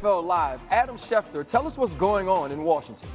NFL Live. Adam Schefter, tell us what's going on in Washington.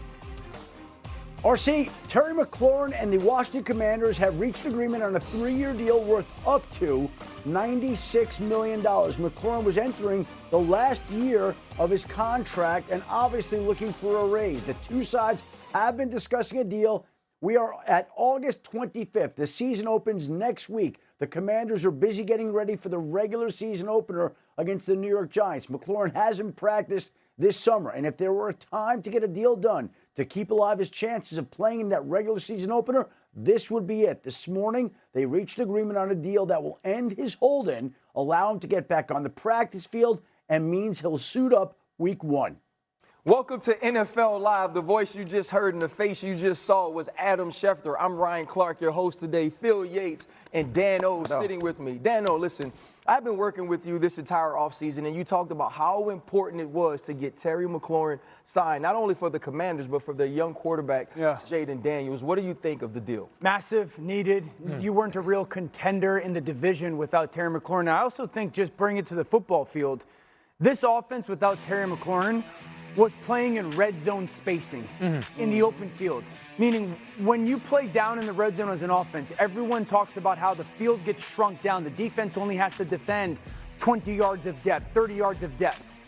RC, Terry McLaurin and the Washington Commanders have reached agreement on a 3-year deal worth up to $96 million. McLaurin was entering the last year of his contract and obviously looking for a raise. The two sides have been discussing a deal. We are at August 25th. The season opens next week. The Commanders are busy getting ready for the regular season opener against the New York Giants. McLaurin hasn't practiced this summer, and if there were a time to get a deal done to keep alive his chances of playing in that regular season opener, this would be it. This morning, they reached agreement on a deal that will end his hold-in, allow him to get back on the practice field, and means he'll suit up week 1. Welcome to NFL Live. The voice you just heard and the face you just saw was Adam Schefter. I'm Ryan Clark, your host today. Phil Yates and Dan O sitting with me. Dan O, listen, I've been working with you this entire offseason, and you talked about how important it was to get Terry McLaurin signed, not only for the Commanders, but for the young quarterback, Jayden Daniels. What do you think of the deal? Massive, needed. You weren't a real contender in the division without Terry McLaurin. I also think just bring it to the football field. This offense without Terry McLaurin was playing in red zone spacing in the open field. Meaning, when you play down in the red zone as an offense, everyone talks about how the field gets shrunk down. The defense only has to defend 20 yards of depth, 30 yards of depth.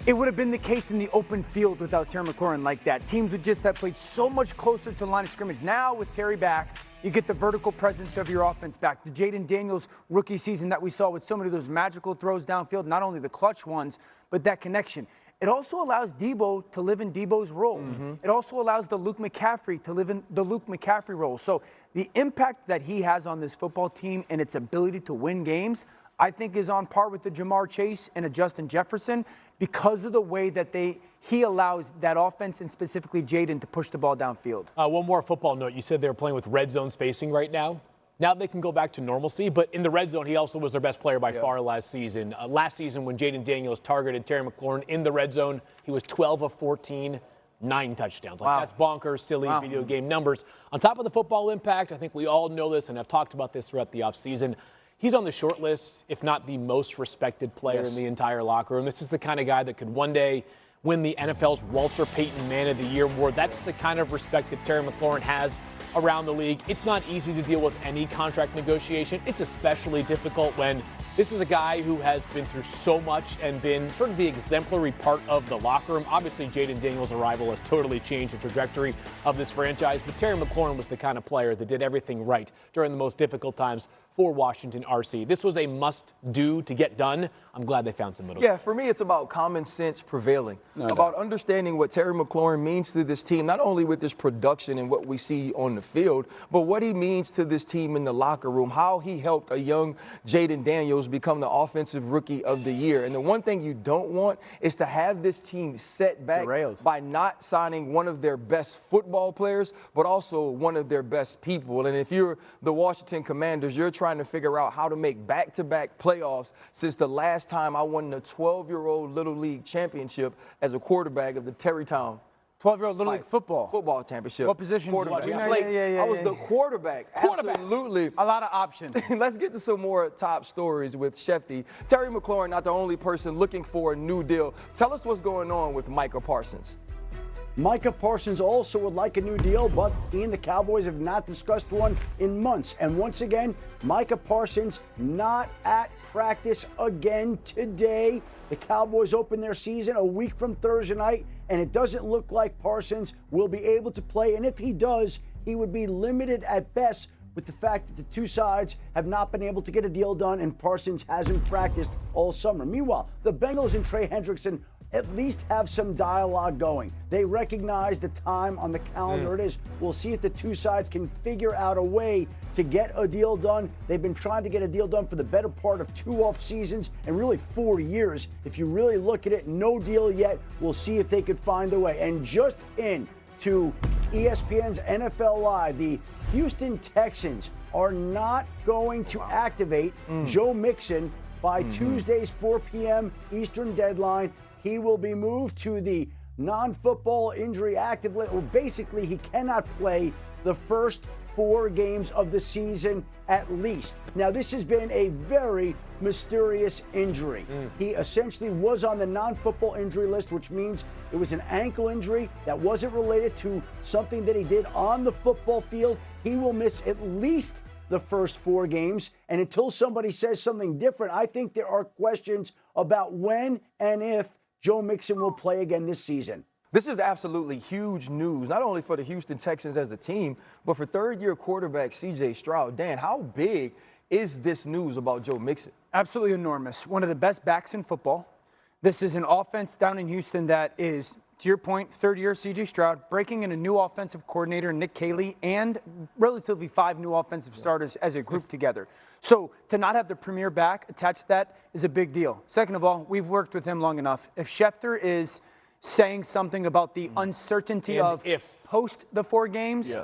It would have been the case in the open field without Terry McLaurin like that. Teams would just have played so much closer to the line of scrimmage. Now, with Terry back, you get the vertical presence of your offense back. The Jayden Daniels rookie season that we saw with so many of those magical throws downfield, not only the clutch ones, but that connection. It also allows Debo to live in Debo's role. It also allows the Luke McCaffrey to live in the Luke McCaffrey role. So the impact that he has on this football team and its ability to win games, I think is on par with the Jamar Chase and a Justin Jefferson because of the way that he allows that offense and specifically Jayden to push the ball downfield. One more football note. You said they're playing with red zone spacing right now. Now they can go back to normalcy, but in the red zone, he also was their best player by far last season. Last season, when Jayden Daniels targeted Terry McLaurin in the red zone, he was 12 of 14, 9 touchdowns. That's bonkers, silly video game numbers. On top of the football impact, I think we all know this, and I've talked about this throughout the offseason. He's on the short list, if not the most respected player in the entire locker room. This is the kind of guy that could one day win the NFL's Walter Payton Man of the Year award. That's the kind of respect that Terry McLaurin has around the league. It's not easy to deal with any contract negotiation. It's especially difficult when this is a guy who has been through so much and been sort of the exemplary part of the locker room. Obviously, Jayden Daniels' arrival has totally changed the trajectory of this franchise, but Terry McLaurin was the kind of player that did everything right during the most difficult times for Washington, RC. This was a must-do to get done. I'm glad they found some middle. Yeah, for me, it's about common sense prevailing, about understanding what Terry McLaurin means to this team, not only with his production and what we see on the field, but what he means to this team in the locker room, how he helped a young Jayden Daniels become the offensive rookie of the year. And the one thing you don't want is to have this team set back by not signing one of their best football players, but also one of their best people. And if you're the Washington Commanders, you're trying to figure out how to make back-to-back playoffs since the last time I won the 12-year-old Little League championship as a quarterback of the Terrytown 12-year-old Little League football championship. What position was you? I was the quarterback. Absolutely. A lot of options. Let's get to some more top stories with Shefty. Terry McLaurin, not the only person looking for a new deal. Tell us what's going on with Micah Parsons. Micah Parsons also would like a new deal, but he and the Cowboys have not discussed one in months. And once again, Micah Parsons not at practice again today. The Cowboys open their season a week from Thursday night, and it doesn't look like Parsons will be able to play. And if he does, he would be limited at best with the fact that the two sides have not been able to get a deal done, and Parsons hasn't practiced all summer. Meanwhile, the Bengals and Trey Hendrickson at least have some dialogue going. They recognize the time on the calendar it is. We'll see if the two sides can figure out a way to get a deal done. They've been trying to get a deal done for the better part of 2 off seasons and really 4 years. If you really look at it, no deal yet. We'll see if they could find a way. And just in to ESPN's NFL Live, the Houston Texans are not going to activate Joe Mixon by Tuesday's 4 p.m. Eastern deadline. He will be moved to the non-football injury active list. Well, basically, he cannot play the first 4 games of the season at least. Now, this has been a very mysterious injury. He essentially was on the non-football injury list, which means it was an ankle injury that wasn't related to something that he did on the football field. He will miss at least the first 4 games. And until somebody says something different, I think there are questions about when and if Joe Mixon will play again this season. This is absolutely huge news, not only for the Houston Texans as a team, but for third-year quarterback C.J. Stroud. Dan, how big is this news about Joe Mixon? Absolutely enormous. One of the best backs in football. This is an offense down in Houston that is, to your point, third-year C.J. Stroud, breaking in a new offensive coordinator, Nick Caley, and relatively 5 new offensive starters as a group together. So to not have the premier back attached to that is a big deal. Second of all, we've worked with him long enough. If Shedeur is saying something about the uncertainty and of if post the 4 games,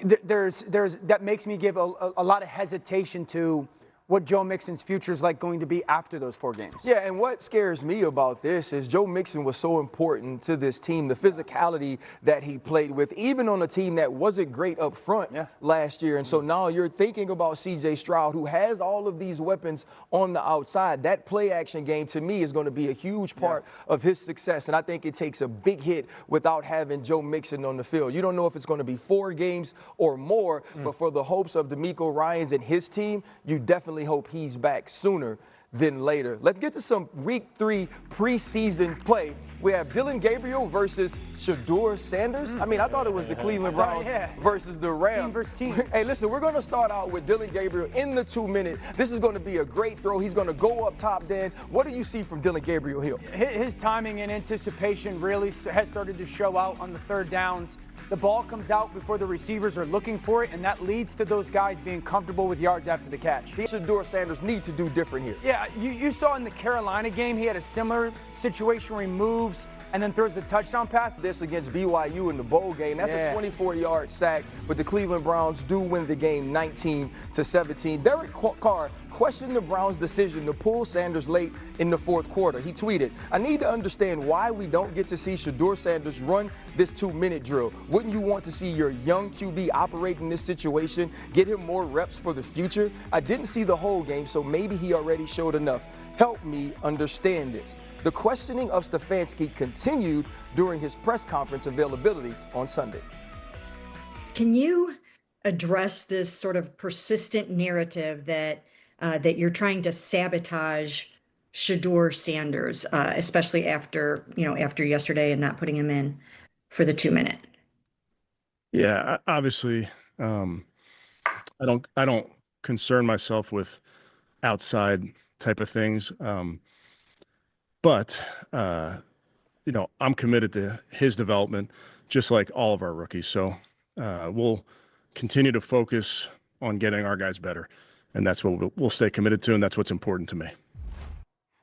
there's that makes me give a lot of hesitation to what Joe Mixon's future is like going to be after those 4 games. Yeah, and what scares me about this is Joe Mixon was so important to this team, the physicality that he played with, even on a team that wasn't great up front last year. And so now you're thinking about C.J. Stroud, who has all of these weapons on the outside. That play action game, to me, is going to be a huge part of his success. And I think it takes a big hit without having Joe Mixon on the field. You don't know if it's going to be 4 games or more, but for the hopes of DeMeco Ryans and his team, you definitely hope he's back sooner than later. Let's get to some Week 3 preseason play. We have Dillon Gabriel versus Shedeur Sanders. I mean, I thought it was the Cleveland Browns versus the Rams. Team versus team. Hey, listen, we're going to start out with Dillon Gabriel in the 2-minute. This is going to be a great throw. He's going to go up top, Dan. What do you see from Dillon Gabriel here? His timing and anticipation really has started to show out on the third downs. The ball comes out before the receivers are looking for it, and that leads to those guys being comfortable with yards after the catch. Shedeur Sanders needs to do different here. Yeah, you saw in the Carolina game, he had a similar situation where he moves and then throws the touchdown pass. This against BYU in the bowl game. That's a 24-yard sack, but the Cleveland Browns do win the game 19-17. Derek Carr questioned the Browns' decision to pull Sanders late in the 4th quarter. He tweeted, "I need to understand why we don't get to see Shedeur Sanders run this 2-minute drill. Wouldn't you want to see your young QB operate in this situation, get him more reps for the future? I didn't see the whole game, so maybe he already showed enough. Help me understand this." The questioning of Stefanski continued during his press conference availability on Sunday. Can you address this sort of persistent narrative that you're trying to sabotage Shedeur Sanders, especially after yesterday and not putting him in for the 2-minute? Yeah, obviously, I don't concern myself with outside type of things. But I'm committed to his development, just like all of our rookies. So we'll continue to focus on getting our guys better. And that's what we'll stay committed to, and that's what's important to me.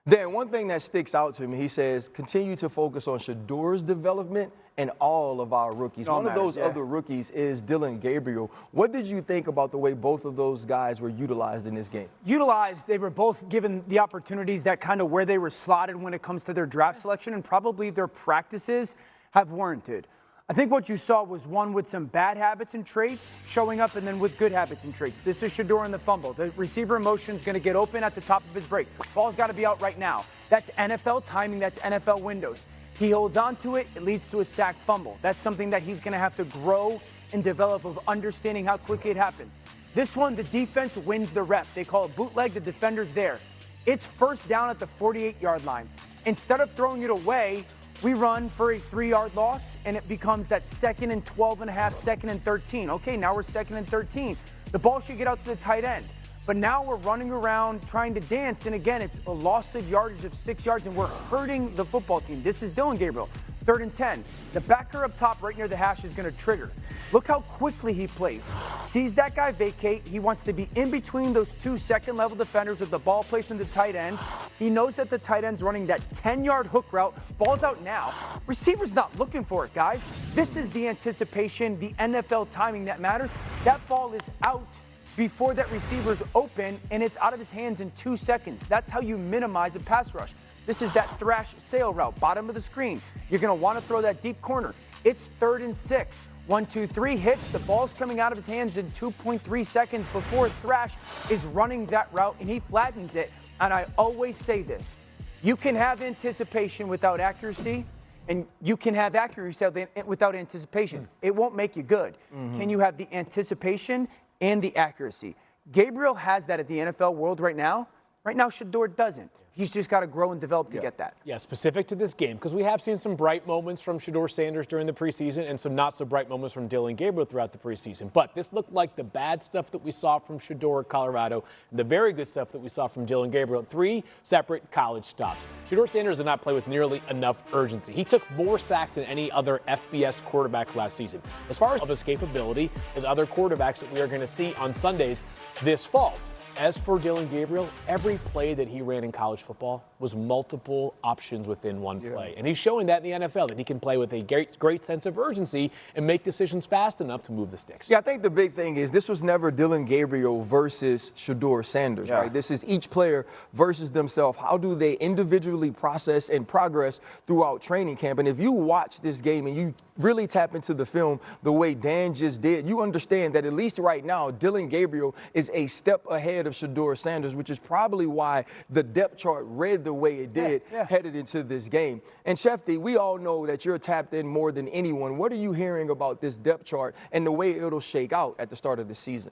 Dan, one thing that sticks out to me, he says, continue to focus on Shedeur's development and all of our rookies. One of those other rookies is Dillon Gabriel. What did you think about the way both of those guys were utilized in this game? Utilized, they were both given the opportunities that kind of where they were slotted when it comes to their draft selection, and probably their practices have warranted. I think what you saw was one with some bad habits and traits showing up, and then with good habits and traits. This is Shedeur in the fumble. The receiver in motion is going to get open at the top of his break. Ball's got to be out right now. That's NFL timing. That's NFL windows. He holds on to it. It leads to a sack fumble. That's something that he's going to have to grow and develop of understanding how quickly it happens. This one, the defense wins the rep. They call it bootleg. The defender's there. It's first down at the 48-yard line. Instead of throwing it away, we run for a 3-yard loss, and it becomes that 2nd and 12 and a half, 2nd and 13. Okay, now we're 2nd and 13. The ball should get out to the tight end. But now we're running around trying to dance, and again, it's a loss of yardage of 6 yards, and we're hurting the football team. This is Dillon Gabriel, 3rd and 10. The backer up top right near the hash is going to trigger. Look how quickly he plays. Sees that guy vacate. He wants to be in between those 2 second-level defenders with the ball placed in the tight end. He knows that the tight end's running that 10-yard hook route. Ball's out now. Receiver's not looking for it, guys. This is the anticipation, the NFL timing that matters. That ball is out before that receiver's open, and it's out of his hands in 2 seconds. That's how you minimize a pass rush. This is that thrash sail route, bottom of the screen. You're going to want to throw that deep corner. It's 3rd and 6. 1, 2, 3 hits. The ball's coming out of his hands in 2.3 seconds before Thrash is running that route, and he flattens it. And I always say this. You can have anticipation without accuracy, and you can have accuracy without anticipation. It won't make you good. Can you have the anticipation and the accuracy? Gabriel has that at the NFL world right now. Right now, Shedeur doesn't. He's just got to grow and develop to get that. Yeah, specific to this game, because we have seen some bright moments from Shedeur Sanders during the preseason and some not so bright moments from Dillon Gabriel throughout the preseason. But this looked like the bad stuff that we saw from Shedeur at Colorado and the very good stuff that we saw from Dillon Gabriel at 3 separate college stops. Shedeur Sanders did not play with nearly enough urgency. He took more sacks than any other FBS quarterback last season. As far as of escapability as other quarterbacks that we are going to see on Sundays this fall. As for Dillon Gabriel, every play that he ran in college football was multiple options within one play. And he's showing that in the NFL, that he can play with a great sense of urgency and make decisions fast enough to move the sticks. Yeah, I think the big thing is this was never Dillon Gabriel versus Shedeur Sanders, right? This is each player versus themselves. How do they individually process and progress throughout training camp? And if you watch this game and you really tap into the film the way Dan just did, you understand that at least right now, Dillon Gabriel is a step ahead of Shedeur Sanders, which is probably why the depth chart read the way it did headed into this game. And Shefty, we all know that you're tapped in more than anyone. What are you hearing about this depth chart and the way it'll shake out at the start of the season?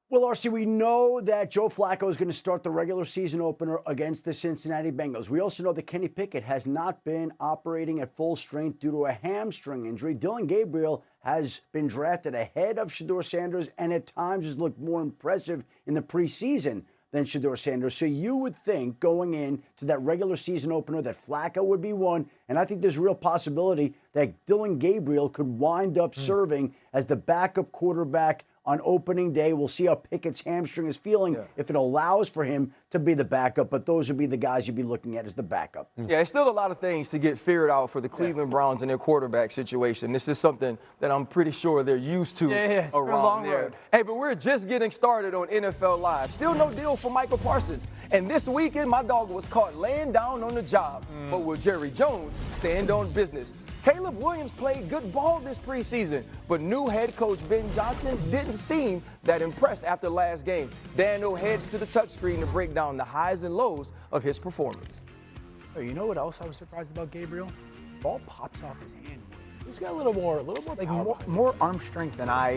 Well, RC, we know that Joe Flacco is going to start the regular season opener against the Cincinnati Bengals. We also know that Kenny Pickett has not been operating at full strength due to a hamstring injury. Dillon Gabriel has been drafted ahead of Shedeur Sanders and at times has looked more impressive in the preseason than Shedeur Sanders. So you would think going into that regular season opener that Flacco would be one, and I think there's a real possibility that Dillon Gabriel could wind up serving as the backup quarterback on opening day. We'll see how Pickett's hamstring is feeling if it allows for him to be the backup, but those would be the guys you'd be looking at as the backup. Yeah, it's still a lot of things to get figured out for the Cleveland Browns and their quarterback situation. This is something that I'm pretty sure they're used to it's been a around long there. road. Hey, but we're just getting started on NFL Live. Still no deal for Michael Parsons. And this weekend, my dog was caught laying down on the job. But will Jerry Jones stand on business? Caleb Williams played good ball this preseason, but new head coach Ben Johnson didn't seem that impressed after last game. Daniel heads to the touchscreen to break down the highs and lows of his performance. Oh, you know what else I was surprised about Gabriel? Ball pops off his hand. He's got a little more Like power. more arm strength than I